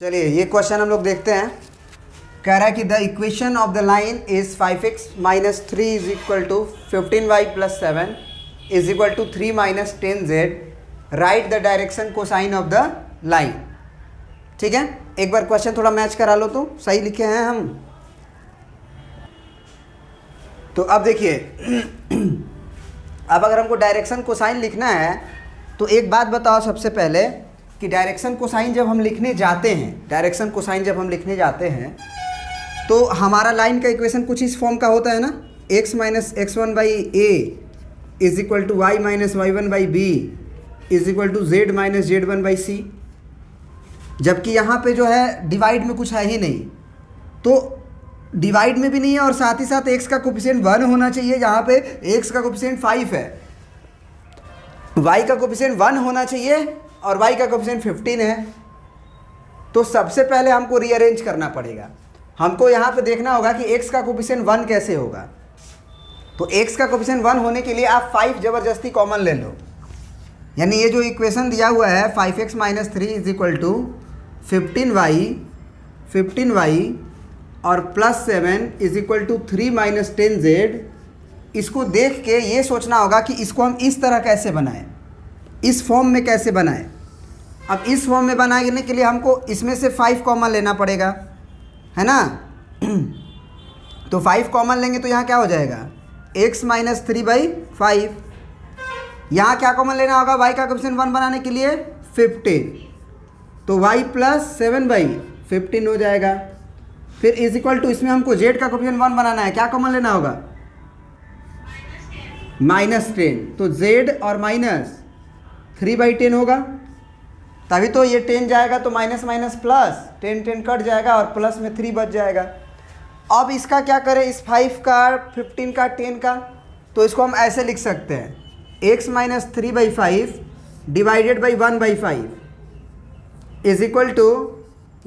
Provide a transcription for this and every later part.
चलिए ये क्वेश्चन हम लोग देखते हैं। कह रहा है कि the equation of the line is 5x minus 3 is equal to 15y plus 7 is equal to 3 minus 10z। Write the direction cosine of the line. ठीक है, एक बार क्वेश्चन थोड़ा मैच करा लो तो सही लिखे हैं हम। तो अब देखिए अब अगर हमको डायरेक्शन कोसाइन लिखना है तो एक बात बताओ सबसे पहले कि डायरेक्शन कोसाइन जब हम लिखने जाते हैं तो हमारा लाइन का इक्वेशन कुछ इस फॉर्म का होता है ना, x minus x one by a is equal to y minus y one by b is equal to z minus z one by c. जबकि यहाँ पे जो है डिवाइड में कुछ है ही नहीं, तो डिवाइड में भी नहीं है और साथ ही साथ x का कोफिशिएंट 1 होना चाहिए। यहाँ पे x का कोफिशिएंट 5 है, y का कोफिशिएंट 1 होना चाहिए और y का कोफिशिएंट 15 है। तो सबसे पहले हमको रीअरेंज करना पड़ेगा। हमको यहाँ पे देखना होगा कि x का कोफिशिएंट 1 कैसे होगा। तो x का कोफिशिएंट 1 होने के लिए आप 5 ज़बरदस्ती कॉमन ले लो, यानी ये जो इक्वेशन दिया हुआ है 5x minus 3 is equal to 15y और plus 7 is equal to 3 minus 10z। इसको देख के ये सोचना होगा कि इसको हम इस तरह कैसे बनाएं, इस फॉर्म में कैसे बनाएं। अब इस फॉर्म में बनाने के लिए हमको इसमें से 5 कॉमन लेना पड़ेगा, है ना। तो 5 कॉमन लेंगे तो यहाँ क्या हो जाएगा, x माइनस 3/5। यहाँ क्या कॉमन लेना होगा, y का कोफिशिएंट 1 बनाने के लिए 15, तो y प्लस 7/15 हो जाएगा। फिर इज इक्वल टू इसमें हमको z का कोफिशिएंट 1 बनाना है, क्या कॉमन लेना होगा, -10। तो z और माइनस 3/10 होगा, तभी तो ये 10 जाएगा तो माइनस माइनस प्लस 10 कट जाएगा और प्लस में 3 बच जाएगा। अब इसका क्या करें, इस 5 का 15 का 10 का, तो इसको हम ऐसे लिख सकते हैं x minus 3/5 divided by 1/5 is equal to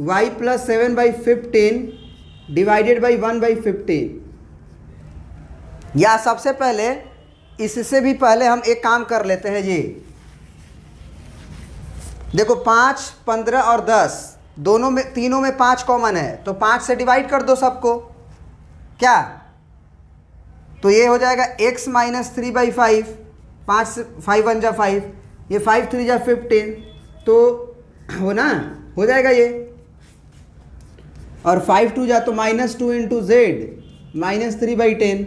y plus 7/15 divided by 1/15। या सबसे पहले इससे भी पहले हम एक काम कर लेते हैं। ये देखो 5, 15 और 10 दोनों में, तीनों में 5 कॉमन है, तो 5 से डिवाइड कर दो सबको, क्या, तो ये हो जाएगा x माइनस 3/5, 5 1 जा 5, ये 5 3 जा 15, तो हो ना, हो जाएगा ये। और 5 2 जा तो -2 इंटू जेड माइनस 3/10।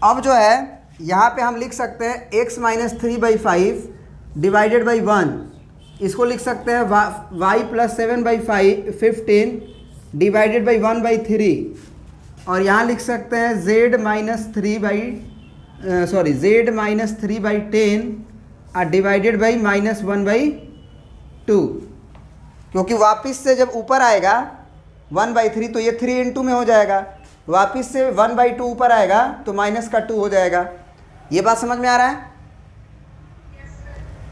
अब जो है यहाँ पे हम लिख सकते हैं x माइनस 3/5 डिवाइडेड बाई 1, इसको लिख सकते हैं y प्लस 7/15 डिवाइडेड बाई 1/3, और यहाँ लिख सकते हैं z माइनस 3/10 डिवाइडेड बाई -1/2, क्योंकि वापस से जब ऊपर आएगा 1/3 तो ये 3 इंटू में हो जाएगा, वापस से 1/2 ऊपर आएगा तो माइनस का 2 हो जाएगा। ये बात समझ में आ रहा है।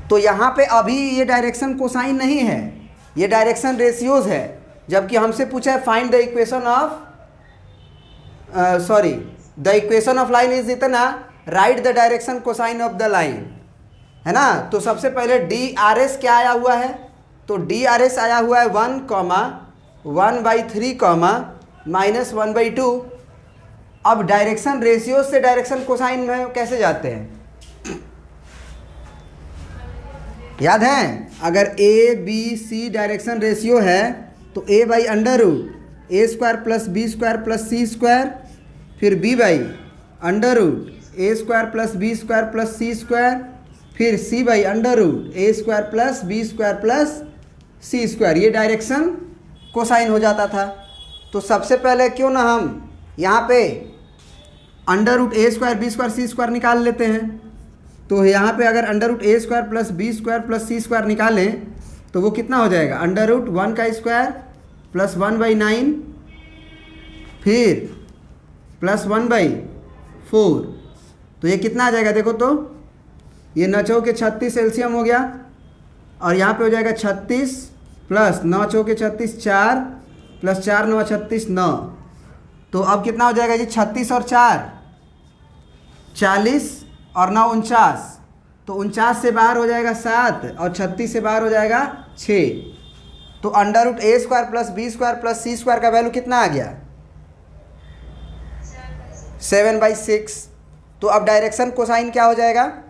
तो यहाँ पे अभी ये डायरेक्शन कोसाइन नहीं है, ये डायरेक्शन रेशियोज है। जबकि हमसे पूछा है find the equation of the equation of line is इतना, write the direction cosine of the line, है ना। तो सबसे पहले DRS क्या आया हुआ है, तो DRS आया हुआ है 1/3 -1/2। अब डायरेक्शन रेशियो से डायरेक्शन कोसाइन में कैसे जाते हैं, याद है। अगर ABC डायरेक्शन रेशियो है तो A by under root A² plus B² plus C², फिर B by under root A² plus B² plus C², फिर C by under root A² plus B² plus C²। ये डायरेक्शन कोसाइन हो जाता था। तो सबसे पहले क्यों ना हम यहाँ पे under root A² B² C² निकाल लेते हैं। तो यहाँ पे अगर under root A² plus B² plus C² निकालें तो वो कितना हो जाएगा, अंडर रूट 1 का स्क्वायर प्लस 1/9 फिर प्लस 1/4, तो ये कितना आ जाएगा, देखो तो ये 9 चौके 36 एलसीएम हो गया, और यहाँ पे हो जाएगा 36 प्लस 9 चौके 36 4 प्लस 4 9 36 9। तो अब कितना हो जाएगा जी, 36 और 4 40 और 9 49, तो 49 से बाहर हो जाएगा 7 और 36 से बाहर हो जाएगा 6। तो under root a square plus b square plus c square का वैल्यू कितना आ गया? 7/6। तो अब डायरेक्शन कोसाइन क्या हो जाएगा?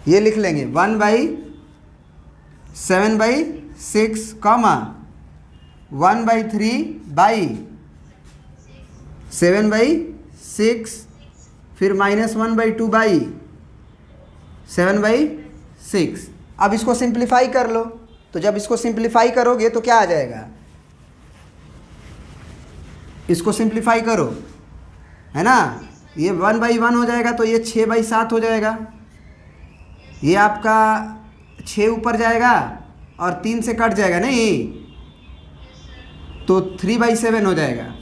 ये लिख लेंगे 1/7/6 कॉमा 1/3/7/6 फिर -1/2/7/6। अब इसको सिंप्लीफाई कर लो। तो जब इसको सिंप्लीफाई करोगे तो क्या आ जाएगा? इसको सिंप्लीफाई करो, है ना, ये 1/1 हो जाएगा तो ये 6/7 हो जाएगा। ये आपका 6 ऊपर जाएगा और 3 से कट जाएगा नहीं, तो 3/7 हो जाएगा।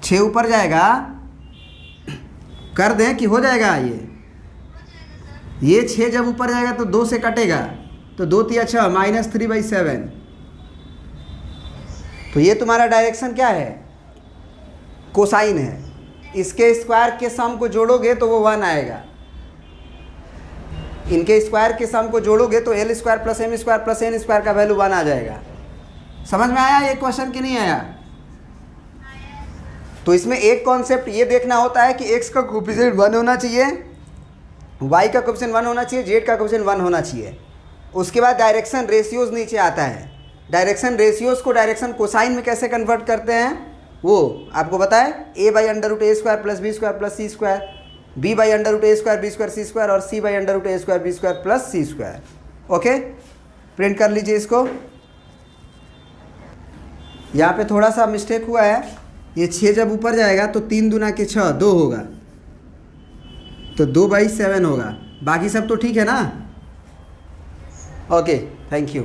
6 ऊपर जाएगा, कर दें कि हो जाएगा। ये 6 जब ऊपर जाएगा तो 2 से कटेगा, तो 2 3 6 -3/7। तो ये तुम्हारा डायरेक्शन क्या है? कोसाइन है। इसके स्क्वायर के सम को जोड़ोगे तो वो 1 आएगा। इनके स्क्वायर के सम को जोड़ोगे तो L square plus M square plus N square का वैल्यू 1 आ जाएगा। समझ में आया ये क्वेश्चन कि नहीं आया? तो इसमें एक कॉन्सेप्ट ये देखना होता है कि x का कोफिशिएंट 1 होना चाहिए, y का कोफिशिएंट 1 होना चाहिए, z का कोफिशिएंट 1 होना चाहिए। उसके बाद डायरेक्शन रेशियोज नीचे आता है। डायरेक्शन रेशियोज को डायरेक्शन कोसाइन में कैसे कन्वर्ट करते हैं वो आपको बताए। a/√a² plus b square plus c square, b/√a² b square c square और c/√a² b square plus c square. Okay, print कर लीजिए इसको। यहाँ पे थोड़ा सा मिस्टेक हुआ है। ये 6 जब ऊपर जाएगा तो 3 दूना के 6 2 होगा, तो 2/7 होगा। बाकी सब तो ठीक है ना? Okay, thank you.